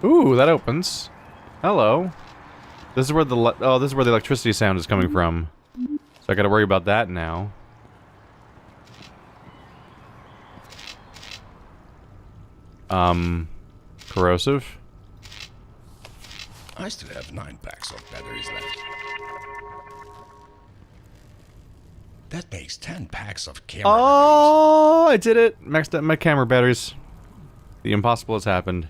Ooh, that opens. Hello. This is where the this is where the electricity sound is coming from. So I gotta worry about that now. Corrosive? I still have 9 packs of batteries left. That makes 10 packs of camera batteries. Oh, I did it! Maxed out my camera batteries. The impossible has happened.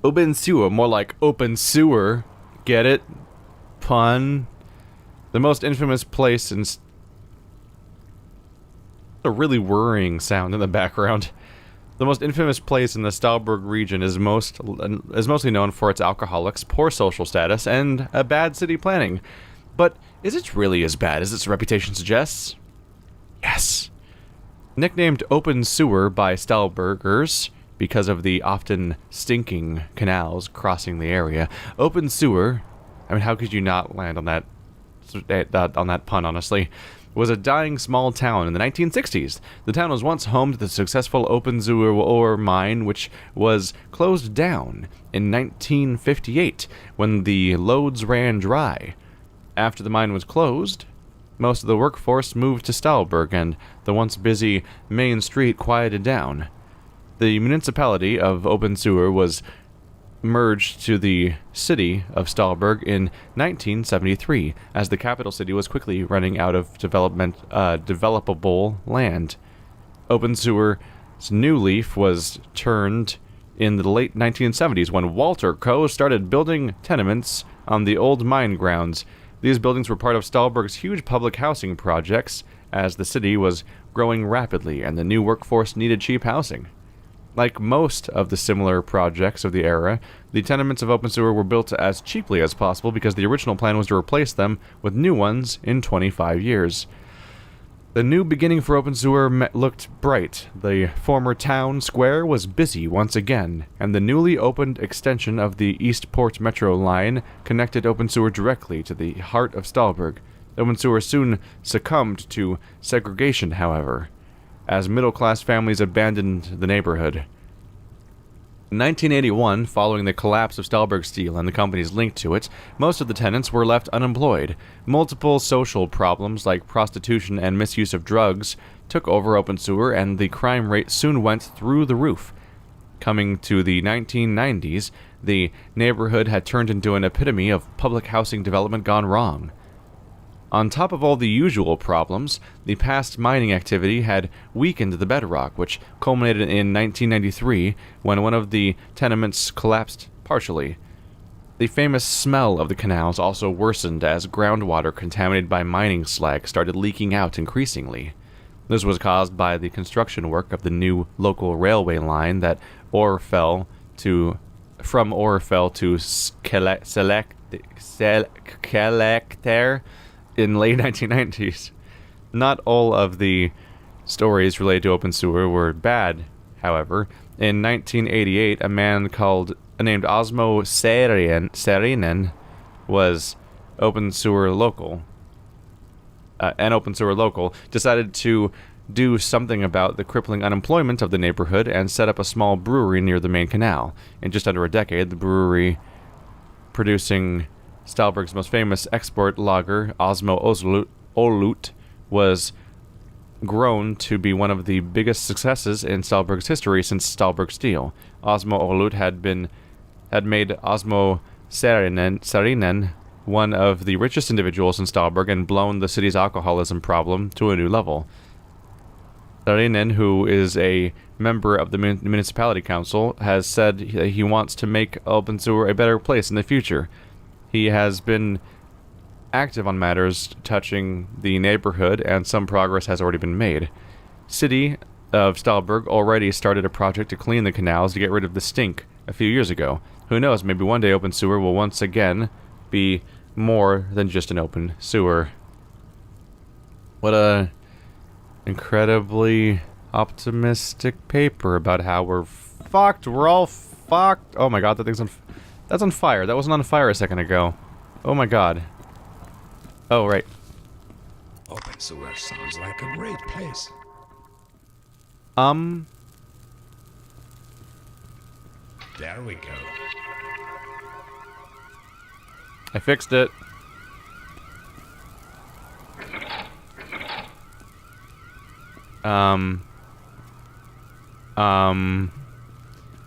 Open sewer, more like open sewer. Get it? Pun. The most infamous place in... A really worrying sound in the background. The most infamous place in the Stahlberg region is mostly known for its alcoholics, poor social status, and a bad city planning. But is it really as bad as its reputation suggests? Yes. Nicknamed Open Sewer by Stahlbergers because of the often stinking canals crossing the area, Open Sewer, I mean, how could you not land on that pun, honestly, was a dying small town in the 1960s. The town was once home to the successful Open Sewer ore mine, which was closed down in 1958 when the lodes ran dry. After the mine was closed, most of the workforce moved to Stahlberg, and the once busy main street quieted down. The municipality of Open Sewer was merged to the city of Stahlberg in 1973, as the capital city was quickly running out of developable land. Open Sewer's new leaf was turned in the late 1970s when Walter Co. started building tenements on the old mine grounds. These buildings were part of Stahlberg's huge public housing projects, as the city was growing rapidly and the new workforce needed cheap housing. Like most of the similar projects of the era, the tenements of Open Sewer were built as cheaply as possible because the original plan was to replace them with new ones in 25 years. The new beginning for Open Sewer looked bright. The former town square was busy once again, and the newly opened extension of the Eastport Metro line connected Open Sewer directly to the heart of Stahlberg. Open Sewer soon succumbed to segregation, however, as middle-class families abandoned the neighborhood. In 1981, following the collapse of Stahlberg Steel and the companies linked to it, most of the tenants were left unemployed. Multiple social problems like prostitution and misuse of drugs took over Open Sewer, and the crime rate soon went through the roof. Coming to the 1990s, the neighborhood had turned into an epitome of public housing development gone wrong. On top of all the usual problems, the past mining activity had weakened the bedrock, which culminated in 1993 when one of the tenements collapsed partially. The famous smell of the canals also worsened as groundwater contaminated by mining slag started leaking out increasingly. This was caused by the construction work of the new local railway line that from Orfell to Selecter in late 1990s. Not all of the stories related to Open Sewer were bad, however. In 1988, a man named Osmo Saarinen was Open Sewer local. An Open Sewer local decided to do something about the crippling unemployment of the neighborhood and set up a small brewery near the main canal. In just under a decade, the brewery, producing Stahlberg's most famous export lager, Osmo Olut, was grown to be one of the biggest successes in Stahlberg's history since Stahlberg Steel. Osmo Olut had made Osmo Saarinen one of the richest individuals in Stahlberg and blown the city's alcoholism problem to a new level. Saarinen, who is a member of the municipality council, has said he wants to make Open Sewer a better place in the future. He has been active on matters touching the neighborhood, and some progress has already been made. City of Stahlberg already started a project to clean the canals to get rid of the stink a few years ago. Who knows, maybe one day Open Sewer will once again be more than just an open sewer. What a incredibly optimistic paper about how we're fucked. We're all fucked. Oh my god, that's on fire. That wasn't on fire a second ago. Oh my god. Oh, right. Open Sewer sounds like a great place. There we go. I fixed it.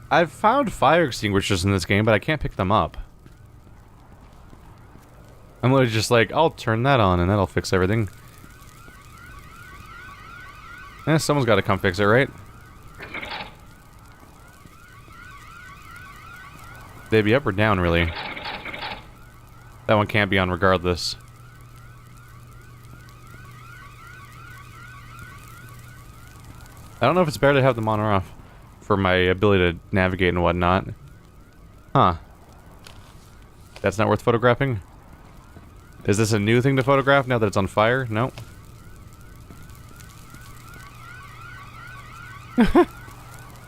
I've found fire extinguishers in this game, but I can't pick them up. I'm literally just like, I'll turn that on and that'll fix everything. Someone's got to come fix it, right? They'd be up or down, really. That one can't be on regardless. I don't know if it's better to have them on or off for my ability to navigate and whatnot. Huh. That's not worth photographing? Is this a new thing to photograph now that it's on fire? No.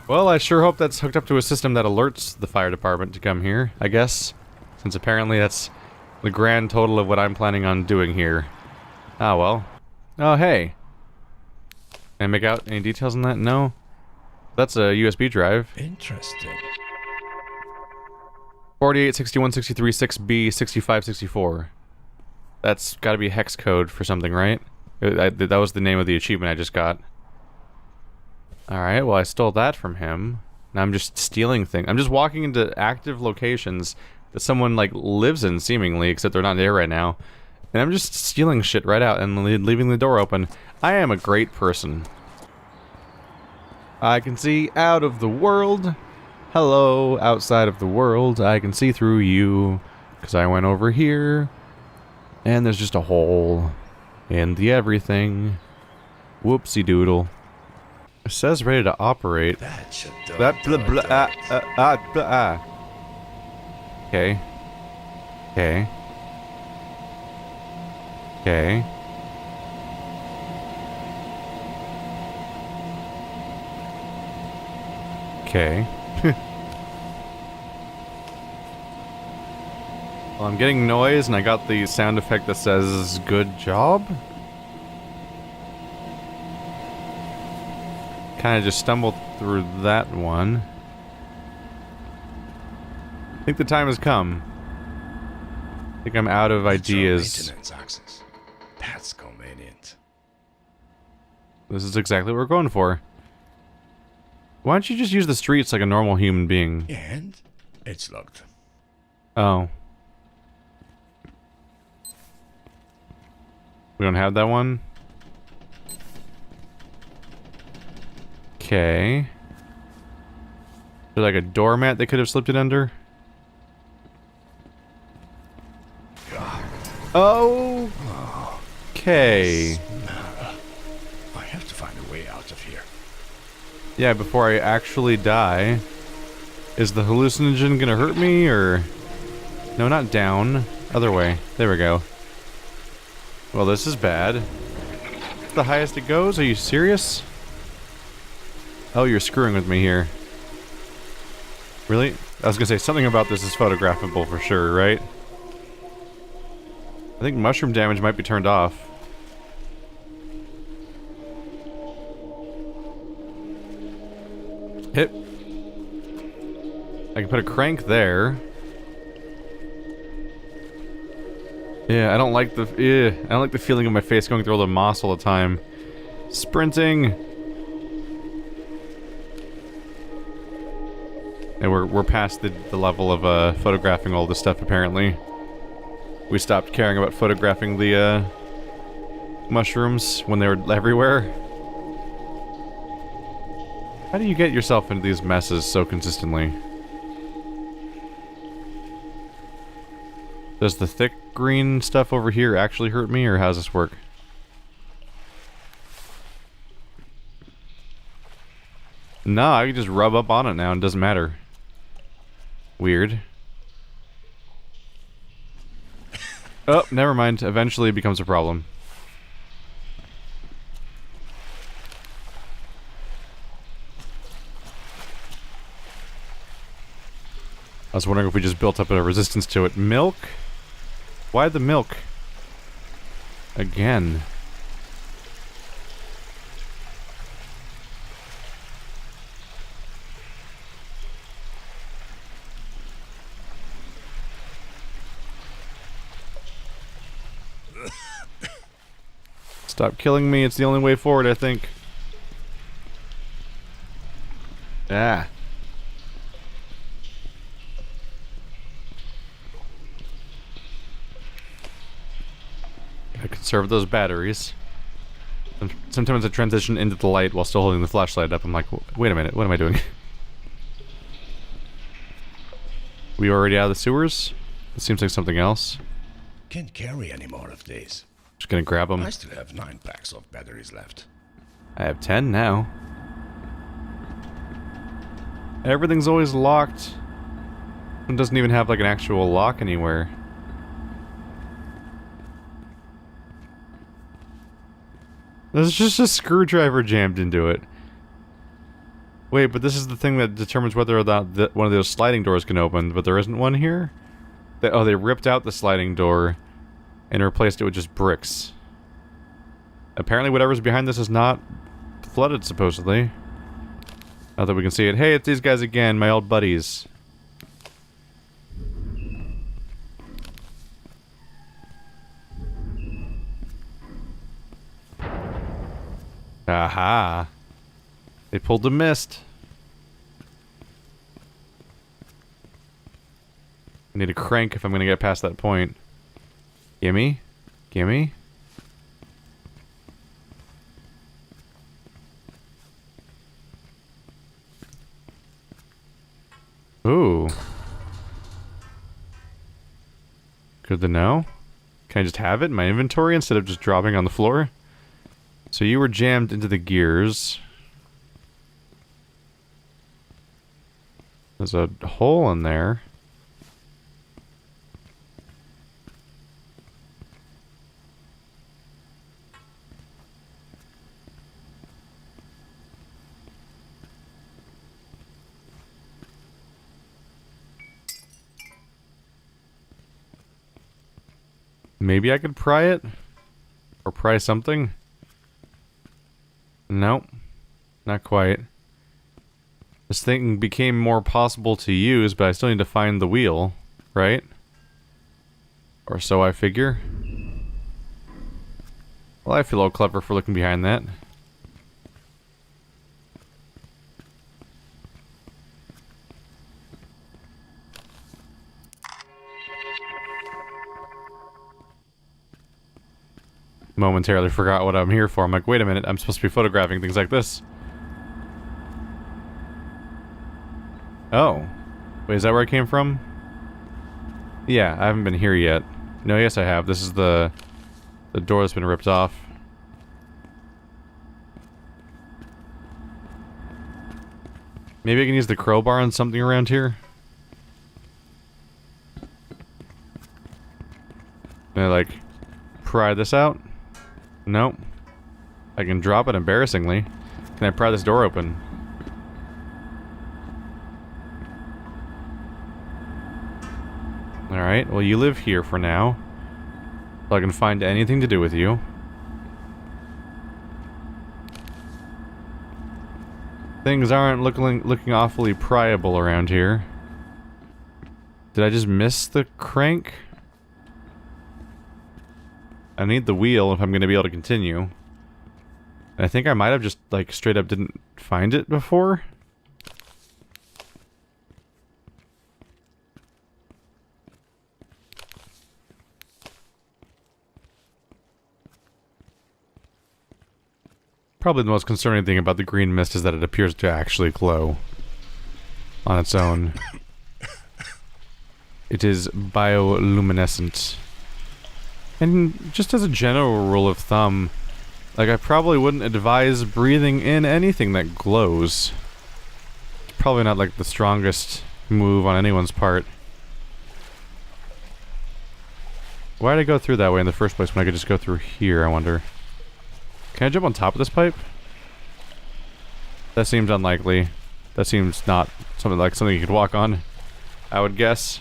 Well, I sure hope that's hooked up to a system that alerts the fire department to come here, I guess. Since apparently that's the grand total of what I'm planning on doing here. Ah, well. Oh, hey. Can I make out any details on that? No. That's a USB drive. Interesting. 48, 61, 63, 6B, 65, 64. That's gotta be hex code for something, right? That was the name of the achievement I just got. Alright, well I stole that from him. Now I'm just stealing things. I'm just walking into active locations that someone, like, lives in, seemingly, except they're not there right now. And I'm just stealing shit right out and leaving the door open. I am a great person. I can see out of the world. Hello, outside of the world. I can see through you. Because I went over here. And there's just a hole in the everything. Whoopsie doodle. It says ready to operate. That should do That blah blah blah. Okay. Okay. Okay. Okay. Well, I'm getting noise and I got the sound effect that says good job. Kind of just stumbled through that one. I think the time has come. I think I'm out of ideas. Maintenance access. That's convenient. This is exactly what we're going for. Why don't you just use the streets like a normal human being? And it's locked. Oh. We don't have that one? Okay. Is there like a doormat they could have slipped it under? Oh. Okay. I have to find a way out of here. Yeah, before I actually die. Is the hallucinogen gonna hurt me, or... No, not down. Other way. There we go. Well, this is bad. The highest it goes? Are you serious? Oh, you're screwing with me here. Really? I was gonna say, something about this is photographable for sure, right? I think mushroom damage might be turned off. Hit. I can put a crank there. Yeah, I don't like the feeling of my face going through all the moss all the time. Sprinting. And we're past the level of photographing all this stuff apparently. We stopped caring about photographing the mushrooms when they were everywhere. How do you get yourself into these messes so consistently? Does the thick green stuff over here actually hurt me, or how does this work? No, I can just rub up on it now and it doesn't matter. Weird. Oh, never mind. Eventually it becomes a problem. I was wondering if we just built up a resistance to it. Milk? Why the milk? Again. Stop killing me. It's the only way forward, I think. Ah. I conserve those batteries. And sometimes I transition into the light while still holding the flashlight up. I'm like, wait a minute, what am I doing? We already out of the sewers? It seems like something else. Can't carry any more of these. Just gonna grab them. I still have 9 packs of batteries left. I have 10 now. Everything's always locked. It doesn't even have like an actual lock anywhere. There's just a screwdriver jammed into it. Wait, but this is the thing that determines whether or not one of those sliding doors can open, but there isn't one here? They ripped out the sliding door and replaced it with just bricks. Apparently whatever's behind this is not flooded, supposedly. Now that we can see it. Hey, it's these guys again, my old buddies. Aha. They pulled the mist. I need a crank if I'm gonna get past that point. Gimme. Gimme. Ooh. Good to know. Can I just have it in my inventory instead of just dropping on the floor? So you were jammed into the gears. There's a hole in there. Maybe I could pry it? Or pry something? Nope. Not quite. This thing became more possible to use, but I still need to find the wheel, right? Or so I figure. Well, I feel a little clever for looking behind that. Momentarily forgot what I'm here for. I'm like, wait a minute, I'm supposed to be photographing things like this. Oh. Wait, is that where I came from? Yeah, I haven't been here yet. No, yes I have. This is the door that's been ripped off. Maybe I can use the crowbar on something around here? Can I, like, pry this out? Nope. I can drop it embarrassingly. Can I pry this door open? Alright, well you live here for now. So I can find anything to do with you. Things aren't looking awfully pryable around here. Did I just miss the crank? I need the wheel if I'm going to be able to continue. And I think I might have just, like, straight up didn't find it before. Probably the most concerning thing about the green mist is that it appears to actually glow on its own. It is bioluminescent. And just as a general rule of thumb, like, I probably wouldn't advise breathing in anything that glows. It's probably not, like, the strongest move on anyone's part. Why did I go through that way in the first place when I could just go through here, I wonder? Can I jump on top of this pipe? That seems unlikely. That seems not something you could walk on, I would guess.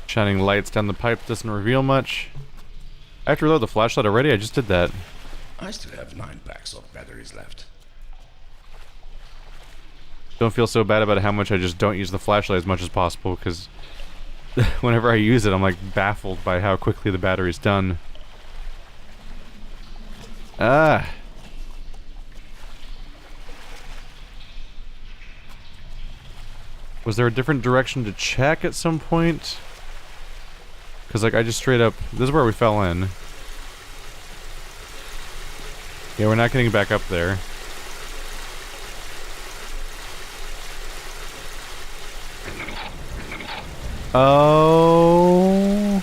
Shining lights down the pipe doesn't reveal much. I have to reload the flashlight already? I just did that. I still have 9 packs of batteries left. don't feel so bad about how much I just don't use the flashlight as much as possible, because whenever I use it, I'm like baffled by how quickly the battery's done. Ah. Was there a different direction to check at some point? Because, like, I just straight up... This is where we fell in. Yeah, we're not getting back up there. Oh...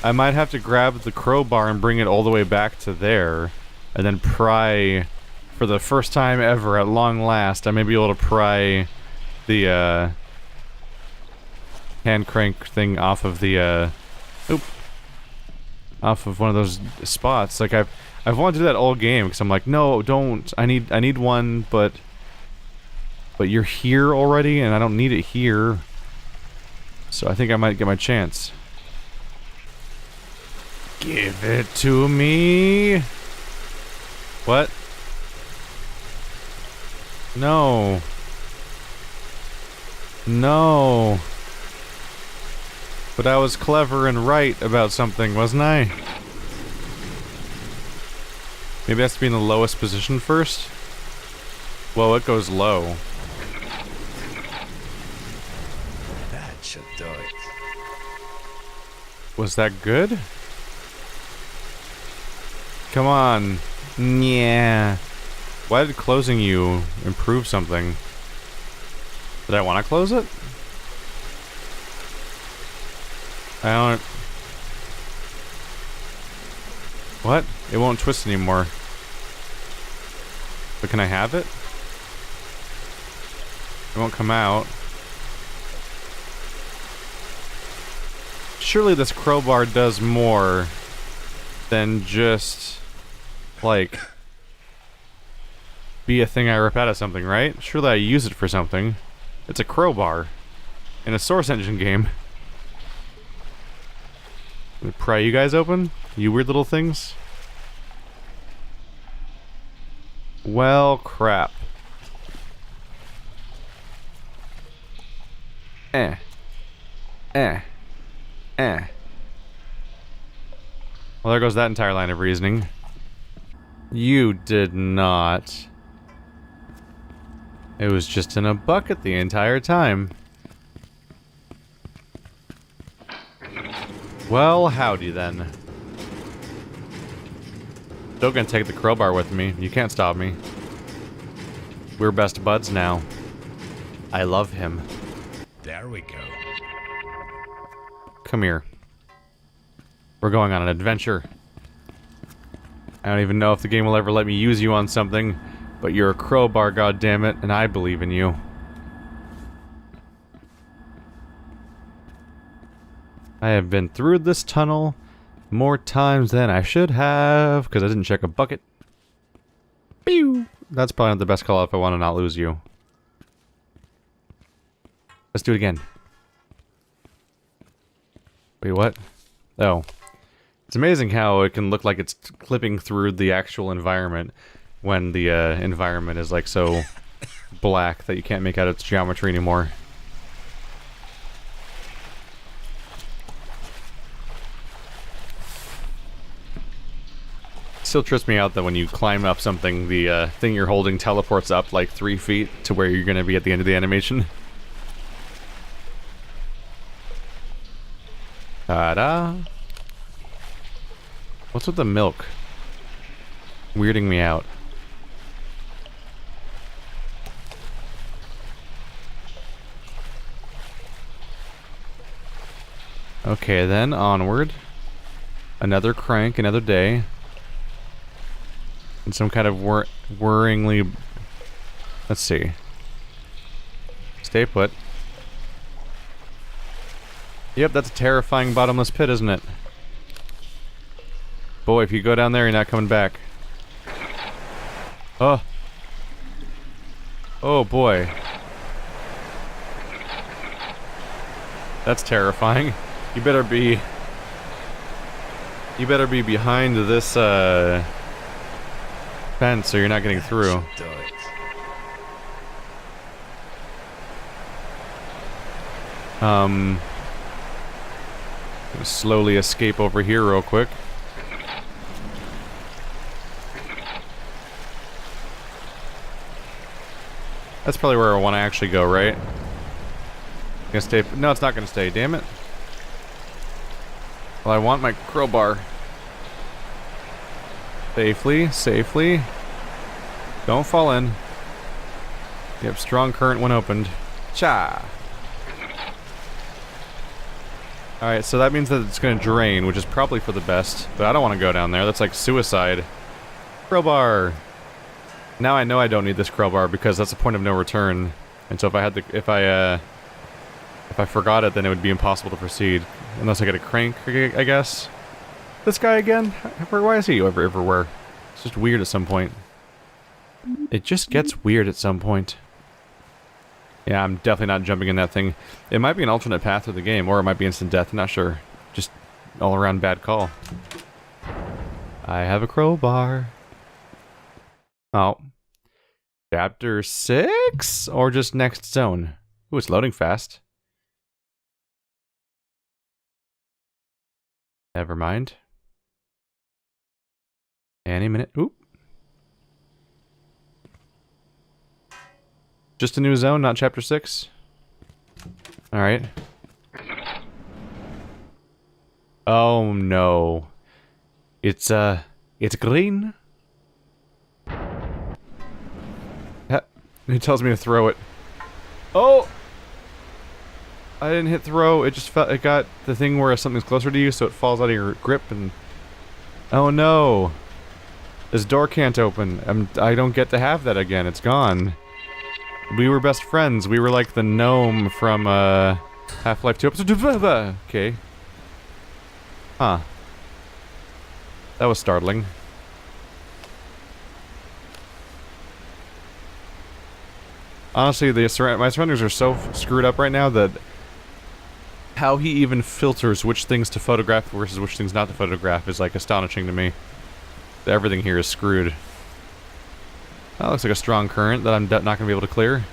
I might have to grab the crowbar and bring it all the way back to there. And then pry... For the first time ever, at long last, I may be able to pry the, hand crank thing off of the, off of one of those spots. Like, I've wanted to do that all game, because I'm like, no, don't, I need one, but you're here already, and I don't need it here. So I think I might get my chance. Give it to me! What? No. No. But I was clever and right about something, wasn't I? Maybe it has to be in the lowest position first? Well, it goes low. That should do it. Was that good? Come on. Yeah. Why did closing you improve something? Did I want to close it? I don't... What? It won't twist anymore. But can I have it? It won't come out. Surely this crowbar does more than just, like... be a thing I rip out of something, right? Surely I use it for something. It's a crowbar. In a Source Engine game. I'm gonna pry you guys open? You weird little things? Well, crap. Well, there goes that entire line of reasoning. You did not. It was just in a bucket the entire time. Well, howdy then. Still gonna take the crowbar with me. You can't stop me. We're best buds now. I love him. There we go. Come here. We're going on an adventure. I don't even know if the game will ever let me use you on something, but you're a crowbar, goddammit, and I believe in you. I have been through this tunnel more times than I should have, because I didn't check a bucket. Pew! That's probably not the best call if I want to not lose you. Let's do it again. Wait, what? Oh. It's amazing how it can look like it's clipping through the actual environment when the environment is like so black that you can't make out its geometry anymore. Still trips me out that when you climb up something, the thing you're holding teleports up like 3 feet to where you're going to be at the end of the animation. Ta-da! What's with the milk? Weirding me out. Okay, then, onward. Another crank, another day. And some kind of worryingly... Let's see. Stay put. Yep, that's a terrifying bottomless pit, isn't it? Boy, if you go down there, you're not coming back. Oh. Oh, boy. That's terrifying. You better be behind this, fence so you're not getting through. Gonna slowly escape over here real quick. That's probably where I want to actually go, right? Gonna stay. No, it's not gonna stay. Damn it. Well, I want my crowbar. Safely, safely. Don't fall in. Yep, strong current when opened. Cha! Alright, so that means that it's gonna drain, which is probably for the best. But I don't want to go down there. That's like suicide. Crowbar! Now I know I don't need this crowbar because that's the point of no return. And so if I had the... If I forgot it, then it would be impossible to proceed. Unless I get a crank, I guess. This guy again? Why is he everywhere? It's just weird at some point. It just gets weird at some point. Yeah, I'm definitely not jumping in that thing. It might be an alternate path through the game, or it might be instant death, I'm not sure. Just all-around bad call. I have a crowbar. Oh. Chapter 6? Or just next zone? Ooh, it's loading fast. Never mind. Any minute. Oop. Just a new zone, not chapter 6. Alright. Oh no. It's green. It tells me to throw it. Oh! I didn't hit throw, it just felt, it got the thing where something's closer to you, so it falls out of your grip and... Oh no! This door can't open. I don't get to have that again, it's gone. We were best friends, we were like the gnome from, Half-Life 2 episode... Okay. Huh. That was startling. Honestly, my surroundings are so screwed up right now that how he even filters which things to photograph versus which things not to photograph is like astonishing to me. Everything here is screwed. That looks like a strong current that I'm not going to be able to clear.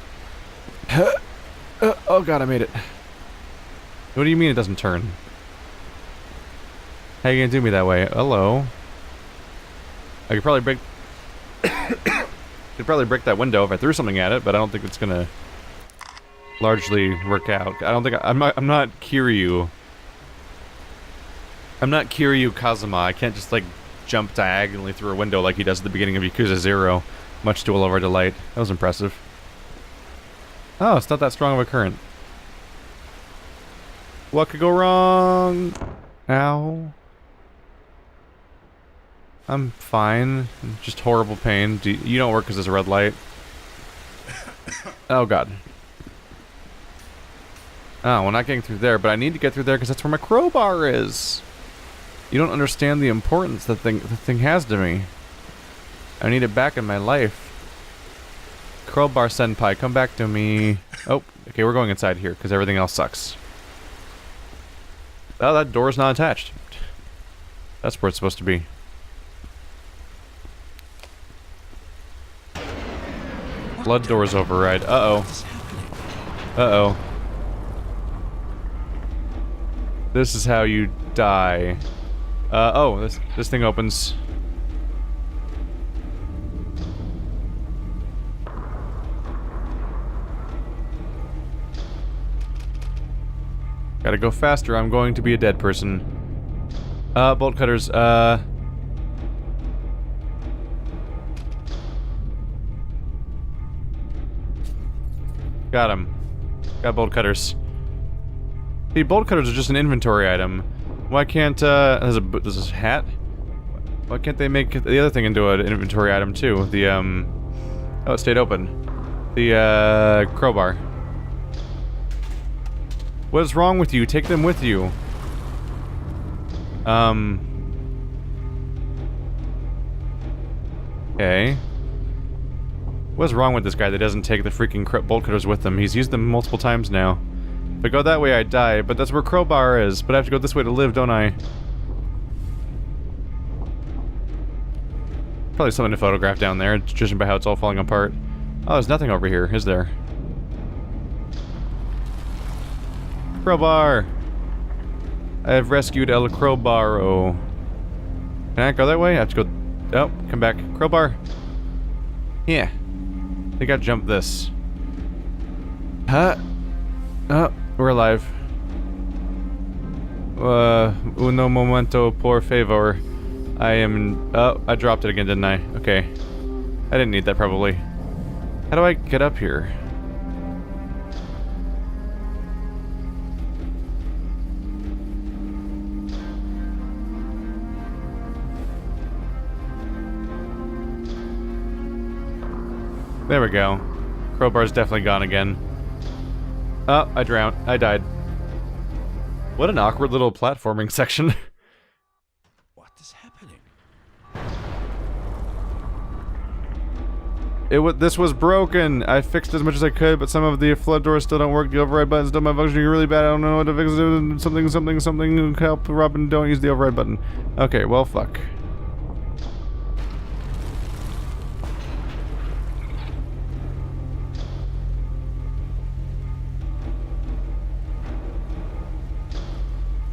Oh god, I made it. What do you mean it doesn't turn? How are you going to do me that way? Hello. I could probably break... Could probably break that window if I threw something at it, but I don't think it's gonna largely work out. I don't think I'm not Kiryu. I'm not Kiryu Kazuma. I can't just like jump diagonally through a window like he does at the beginning of Yakuza 0, much to all of our delight. That was impressive. Oh, it's not that strong of a current. What could go wrong? Ow. I'm fine. Just horrible pain. You don't work because there's a red light. Oh god. Oh, we're not getting through there, but I need to get through there because that's where my crowbar is. You don't understand the importance the thing has to me. I need it back in my life. Crowbar senpai, come back to me. Oh, okay, we're going inside here because everything else sucks. Oh, that door's not attached. That's where it's supposed to be. Blood doors override. Uh-oh. Uh-oh. This is how you die. Oh, this thing opens. Gotta go faster, I'm going to be a dead person. Bolt cutters, Got him. Got bolt cutters. See, bolt cutters are just an inventory item. Why can't, there's a hat? Why can't they make the other thing into an inventory item too? The, oh, it stayed open. The, crowbar. What is wrong with you? Take them with you. Okay. What's wrong with this guy that doesn't take the freaking bolt cutters with him? He's used them multiple times now. If I go that way, I die, but that's where crowbar is. But I have to go this way to live, don't I? Probably something to photograph down there, judging by how it's all falling apart. Oh, there's nothing over here, is there? Crowbar! I have rescued El Crowbaro. Can I go that way? I have to go... Oh, come back. Crowbar. Yeah. I think I jumped this. Huh? Oh, we're alive. Uno momento por favor. I am... Oh, I dropped it again, didn't I? Okay. I didn't need that, probably. How do I get up here? There we go. Crowbar's definitely gone again. Oh, I drowned. I died. What an awkward little platforming section. What is happening? This was broken. I fixed as much as I could, but some of the flood doors still don't work. The override button's still malfunctioning really bad. I don't know what to fix it. Something. Help, Robin, don't use the override button. Okay, well, fuck.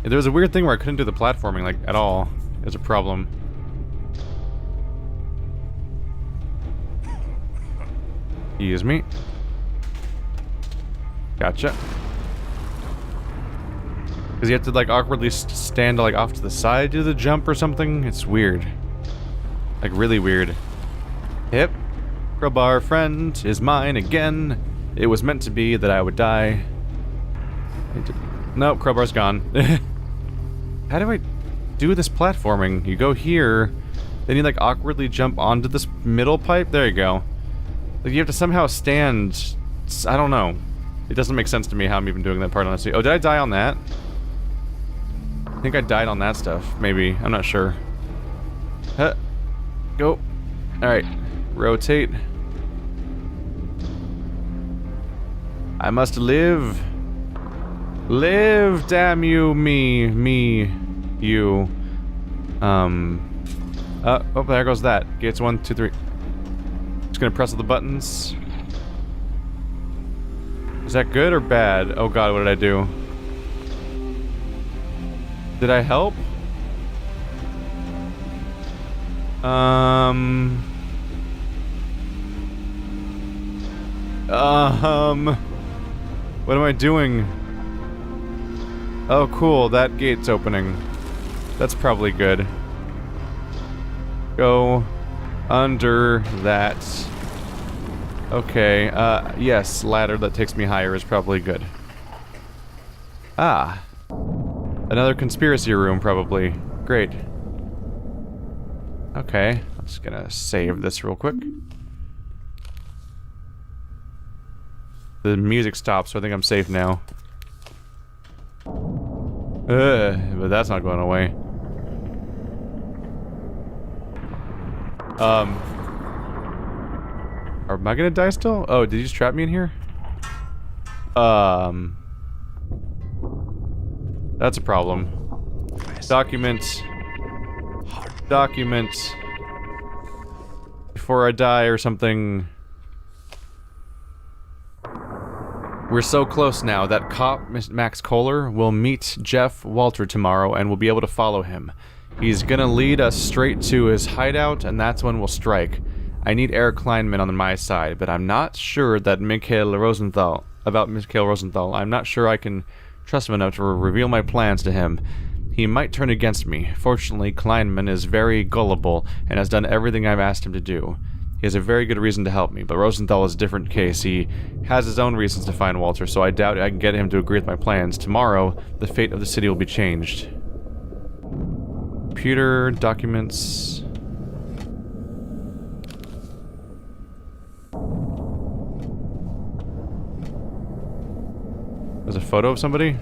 There was a weird thing where I couldn't do the platforming, like, at all. It was a problem. Excuse me. Gotcha. Because you have to, like, awkwardly stand, like, off to the side to do the jump or something? It's weird. Like, really weird. Hip. Crowbar friend is mine again. It was meant to be that I would die. Nope, crowbar's gone. How do I do this platforming? You go here, then you, like, awkwardly jump onto this middle pipe? There you go. Like, you have to somehow stand... I don't know. It doesn't make sense to me how I'm even doing that part, honestly. Oh, did I die on that? I think I died on that stuff. Maybe. I'm not sure. Huh. Go. Alright. Rotate. I must live. Live, damn you, you. Oh, there goes that. Gates 1, 2, 3. Just gonna press all the buttons. Is that good or bad? Oh god, what did I do? Did I help? What am I doing? Oh, cool, that gate's opening. That's probably good. Go under that. Okay, yes, ladder that takes me higher is probably good. Ah. Another conspiracy room, probably. Great. Okay, I'm just gonna save this real quick. The music stops, so I think I'm safe now. But that's not going away. Am I gonna die still? Oh, did you just trap me in here? That's a problem. Document. Document. Before I die or something. We're so close now that cop Max Kohler will meet Jeff Walter tomorrow and we'll be able to follow him. He's gonna lead us straight to his hideout and that's when we'll strike. I need Eric Kleinman on my side, but I'm not sure that Mikhail Rosenthal... I'm not sure I can trust him enough to reveal my plans to him. He might turn against me. Fortunately, Kleinman is very gullible and has done everything I've asked him to do. He has a very good reason to help me, but Rosenthal is a different case. He has his own reasons to find Walter, so I doubt I can get him to agree with my plans. Tomorrow, the fate of the city will be changed. Computer, documents... There's a photo of somebody?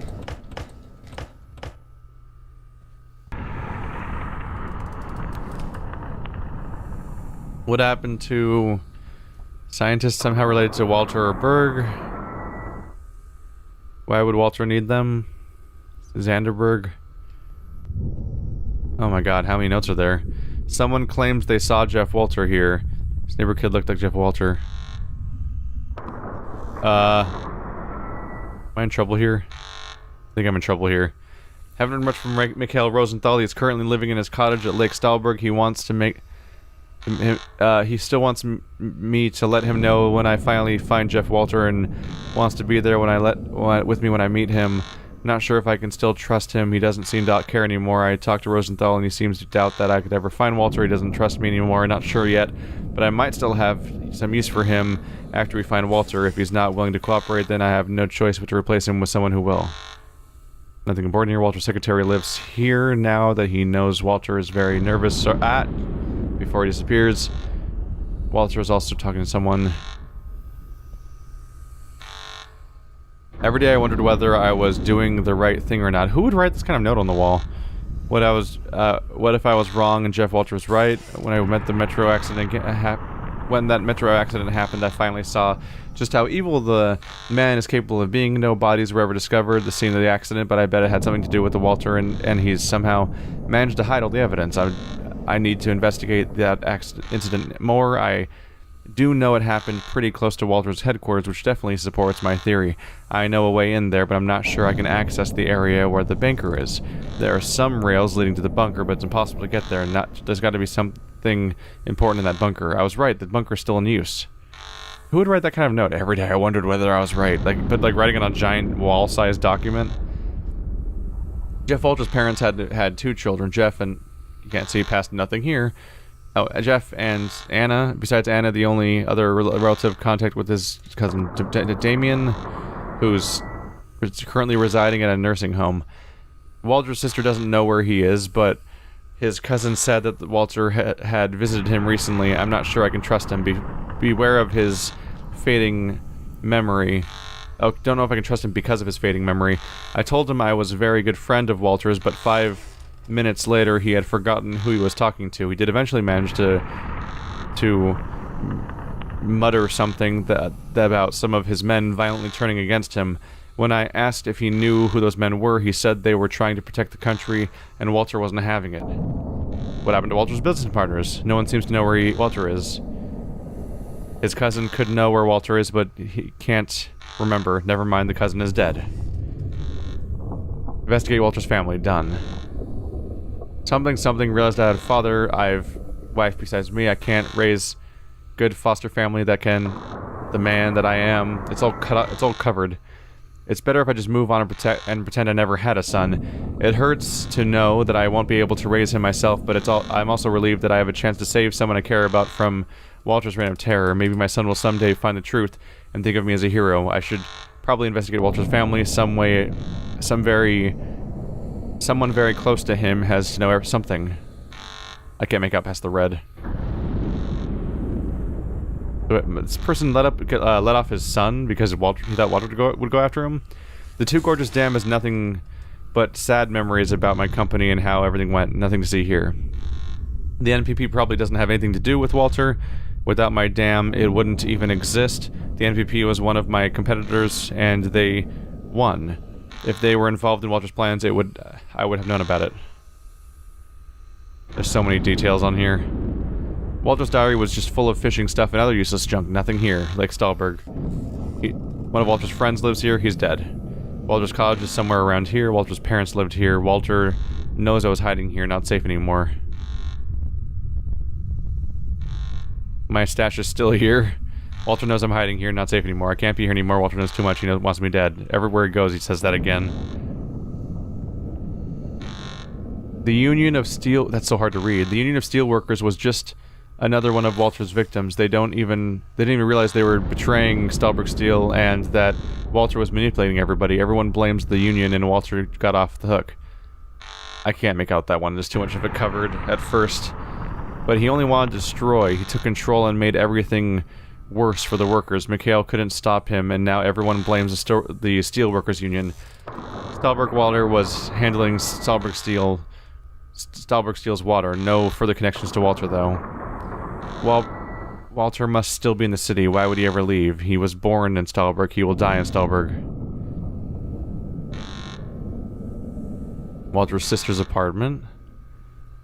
What happened to scientists somehow related to Walter or Berg? Why would Walter need them? Zanderberg. Oh my god, how many notes are there? Someone claims they saw Jeff Walter here. This neighbor kid looked like Jeff Walter. Am I in trouble here? think I'm in trouble here. Haven't heard much from Mikhail Rosenthal. He is currently living in his cottage at Lake Stahlberg. He wants to make... he still wants me to let him know when I finally find Jeff Walter, and wants to be there with me when I meet him. Not sure if I can still trust him. He doesn't seem to care anymore. I talked to Rosenthal and he seems to doubt that I could ever find Walter. He doesn't trust me anymore. Not sure yet, but I might still have some use for him after we find Walter. If he's not willing to cooperate, then I have no choice but to replace him with someone who will. Nothing important here. Walter's secretary lives here now that he knows Walter is very nervous before he disappears. Walter is also talking to someone. Every day I wondered whether I was doing the right thing or not. Who would write this kind of note on the wall? What if I was wrong and Jeff Walter was right? When I met the metro accident, when that metro accident happened, I finally saw just how evil the man is capable of being. No bodies were ever discovered, the scene of the accident, but I bet it had something to do with the Walter, and he's somehow managed to hide all the evidence. I need to investigate that incident more. I do know it happened pretty close to Walter's headquarters, which definitely supports my theory. I know a way in there, but I'm not sure I can access the area where the bunker is. There are some rails leading to the bunker, but it's impossible to get there. There's got to be something important in that bunker. I was right, the bunker's still in use. Who would write that kind of note? Every day I wondered whether I was right. But writing it on a giant wall-sized document. Jeff Walter's parents had two children, Jeff and... You can't see past nothing here. Oh, Jeff and Anna. Besides Anna, the only other relative contact with his cousin Damien, who's currently residing at a nursing home. Walter's sister doesn't know where he is, but his cousin said that Walter had visited him recently. I'm not sure I can trust him. Beware of his fading memory. Oh, don't know if I can trust him because of his fading memory. I told him I was a very good friend of Walter's, but 5 minutes later he had forgotten who he was talking to. He did eventually manage to mutter something that about some of his men violently turning against him. When I asked if he knew who those men were, he said they were trying to protect the country, and Walter wasn't having it. What happened to Walter's business partners? No one seems to know where Walter is. His cousin could know where Walter is, but he can't remember. Never mind, the cousin is dead. Investigate Walter's family. Done. Something, realized I had a father, wife besides me. I can't raise good foster family that can, the man that I am. It's all covered. It's better if I just move on and pretend I never had a son. It hurts to know that I won't be able to raise him myself, but I'm also relieved that I have a chance to save someone I care about from Walter's reign of terror. Maybe my son will someday find the truth and think of me as a hero. I should probably investigate Walter's family someone very close to him has to know something. I can't make out past the red. This person let off his son because he thought Walter would go after him. The Two Gorges Dam has nothing but sad memories about my company and how everything went. Nothing to see here. The NPP probably doesn't have anything to do with Walter. Without my dam, it wouldn't even exist. The NPP was one of my competitors, and they won. If they were involved in Walter's plans, I would have known about it. There's so many details on here. Walter's diary was just full of fishing stuff and other useless junk. Nothing here. Lake Stahlberg. One of Walter's friends lives here. He's dead. Walter's cottage is somewhere around here. Walter's parents lived here. Walter knows I was hiding here. Not safe anymore. My stash is still here. Walter knows I'm hiding here, not safe anymore. I can't be here anymore. Walter knows too much. He wants me dead. Everywhere he goes, he says that again. The Union of Steel... That's so hard to read. The Union of Steelworkers was just another one of Walter's victims. They didn't even realize they were betraying Stahlberg Steel and that Walter was manipulating everybody. Everyone blames the Union and Walter got off the hook. I can't make out that one. There's too much of it covered at first. But he only wanted to destroy. He took control and made everything worse for the workers. Mikhail couldn't stop him, and now everyone blames the Steelworkers Union. Stahlberg Walter was handling Stahlberg Steel's water. No further connections to Walter, though. Walter must still be in the city. Why would he ever leave? He was born in Stahlberg. He will die in Stahlberg. Walter's sister's apartment.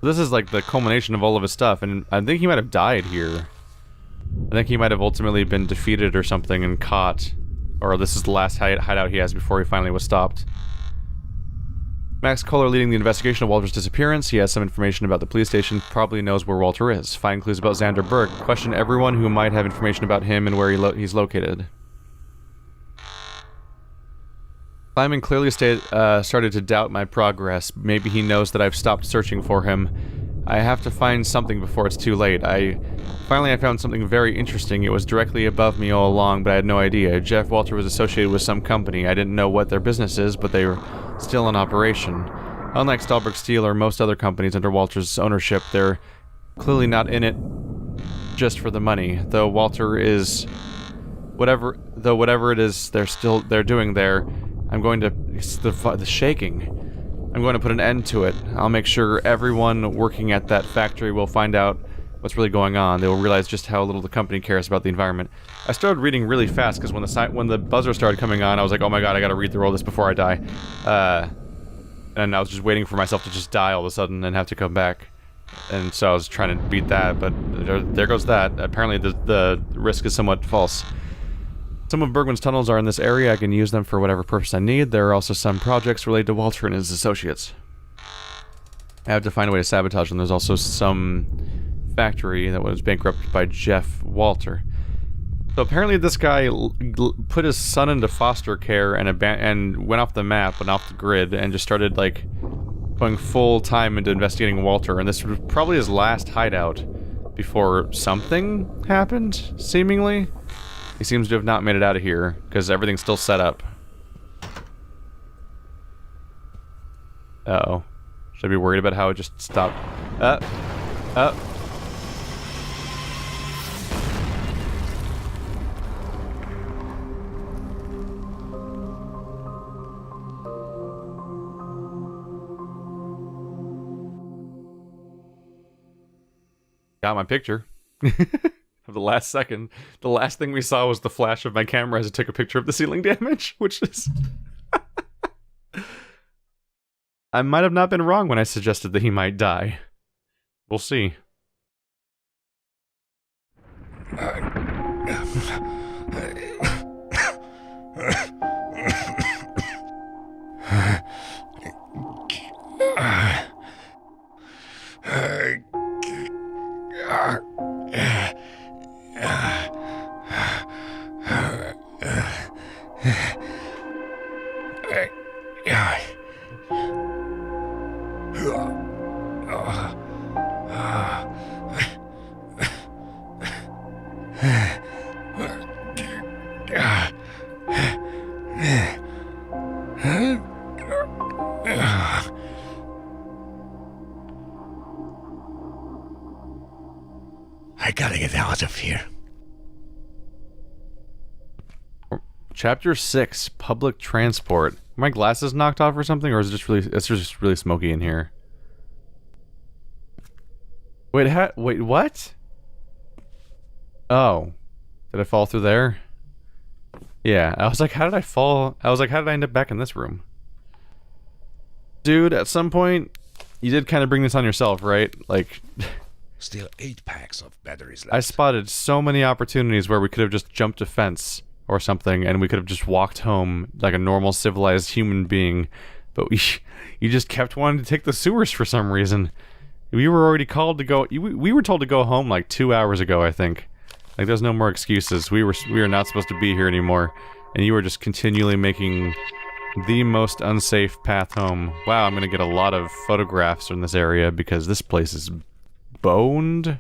This is like the culmination of all of his stuff, and I think he might have died here. I think he might have ultimately been defeated or something and caught. Or this is the last hideout he has before he finally was stopped. Max Kohler leading the investigation of Walter's disappearance. He has some information about the police station, probably knows where Walter is. Find clues about Xander Berg. Question everyone who might have information about him and where he's located. Simon clearly started to doubt my progress. Maybe he knows that I've stopped searching for him. I have to find something before it's too late. Finally I found something very interesting. It was directly above me all along, but I had no idea. Jeff Walter was associated with some company. I didn't know what their business is, but they were still in operation. Unlike Stahlberg Steel or most other companies under Walter's ownership, they're clearly not in it just for the money. Though Walter is whatever it is they're doing there, I'm going to the shaking. I'm going to put an end to it. I'll make sure everyone working at that factory will find out what's really going on. They will realize just how little the company cares about the environment. I started reading really fast because when the buzzer started coming on, I was like, oh my god, I gotta read through all this before I die. And I was just waiting for myself to just die all of a sudden and have to come back. And so I was trying to beat that, but there goes that. Apparently the risk is somewhat false. Some of Bergman's tunnels are in this area. I can use them for whatever purpose I need. There are also some projects related to Walter and his associates. I have to find a way to sabotage them. There's also some factory that was bankrupted by Jeff Walter. So apparently this guy put his son into foster care and went off the map and off the grid and just started like going full time into investigating Walter, and this was probably his last hideout before something happened, seemingly. He seems to have not made it out of here because everything's still set up. Uh-oh. Should I be worried about how it just stopped? Got my picture. Of the last second. The last thing we saw was the flash of my camera as it took a picture of the ceiling damage, which is... I might have not been wrong when I suggested that he might die. We'll see. I gotta get out of here. Chapter 6, Public Transport. Are my glasses knocked off or something, or is it just really smoky in here? Wait, wait, what? Oh. Did I fall through there? Yeah, I was like, how did I fall? I was like, how did I end up back in this room? Dude, at some point, you did kind of bring this on yourself, right? Like... Still 8 packs of batteries left. I spotted so many opportunities where we could have just jumped a fence or something, and we could have just walked home like a normal, civilized human being. But you just kept wanting to take the sewers for some reason. We were already called to go... We were told to go home like 2 hours ago, I think. Like, there's no more excuses. We were not supposed to be here anymore. And you were just continually making the most unsafe path home. Wow, I'm gonna get a lot of photographs from this area because this place is boned.